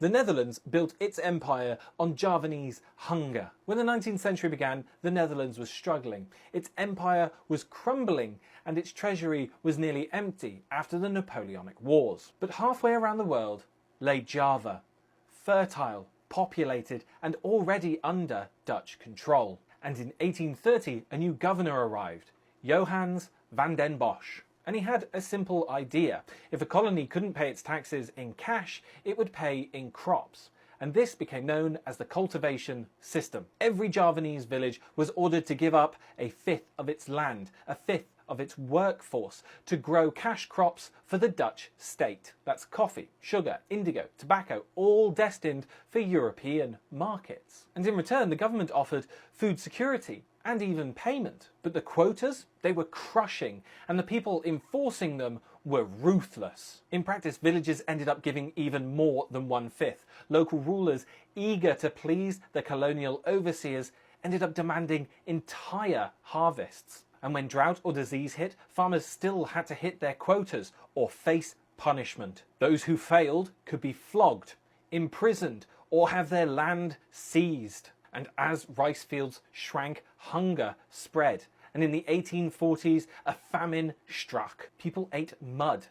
The Netherlands built its empire on Javanese hunger. When the 19th century began, the Netherlands was struggling. Its empire was crumbling and its treasury was nearly empty after the Napoleonic Wars. But halfway around the world lay Java, fertile, populated and already under Dutch control. And in 1830 a new governor arrived, Johannes van den Bosch. And he had a simple idea. If a colony couldn't pay its taxes in cash, it would pay in crops. And this became known as the cultivation system. Every Javanese village was ordered to give up a fifth of its land, a fifth of its workforce, to grow cash crops for the Dutch state. That's coffee, sugar, indigo, tobacco, all destined for European markets. And in return, the government offered food security and even payment. But the quotas, they were crushing, and the people enforcing them were ruthless. In practice, villages ended up giving even more than 1/5. Local rulers, eager to please the colonial overseers, ended up demanding entire harvests. And when drought or disease hit, farmers still had to hit their quotas or face punishment. Those who failed could be flogged, imprisoned, or have their land seized. And as rice fields shrank, hunger spread. And in the 1840s, a famine struck. People ate mud,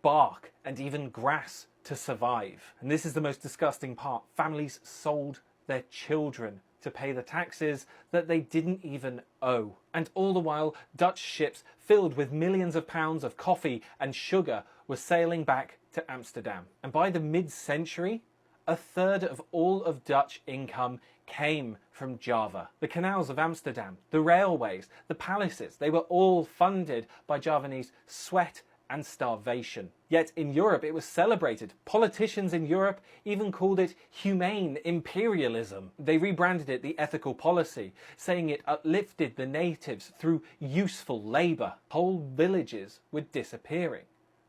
bark, and even grass to survive. And this is the most disgusting part. Families sold their children to pay the taxes that they didn't even owe. And all the while, Dutch ships filled with millions of pounds of coffee and sugar were sailing back to Amsterdam. And by the mid-century, a third of all of Dutch income came from Java. The canals of Amsterdam, the railways, the palaces, they were all funded by Javanese sweat and starvation. Yet in Europe it was celebrated. Politicians in Europe even called it humane imperialism. They rebranded it the ethical policy, saying it uplifted the natives through useful labour. Whole villages were disappearing.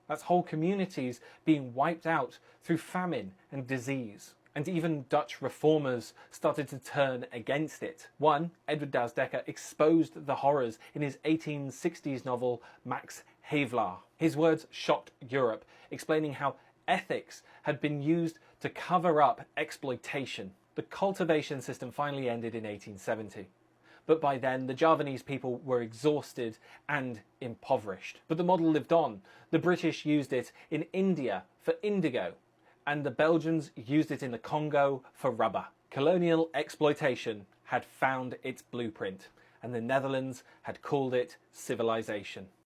That's whole communities being wiped out through famine and disease. And even Dutch reformers started to turn against it. One, Edward Dekker, exposed the horrors in his 1860s novel Max Havelaar. His words shocked Europe, explaining how ethics had been used to cover up exploitation. The cultivation system finally ended in 1870. But by then, the Javanese people were exhausted and impoverished. But the model lived on. The British used it in India for indigo, and the Belgians used it in the Congo for rubber. Colonial exploitation had found its blueprint, and the Netherlands had called it civilization.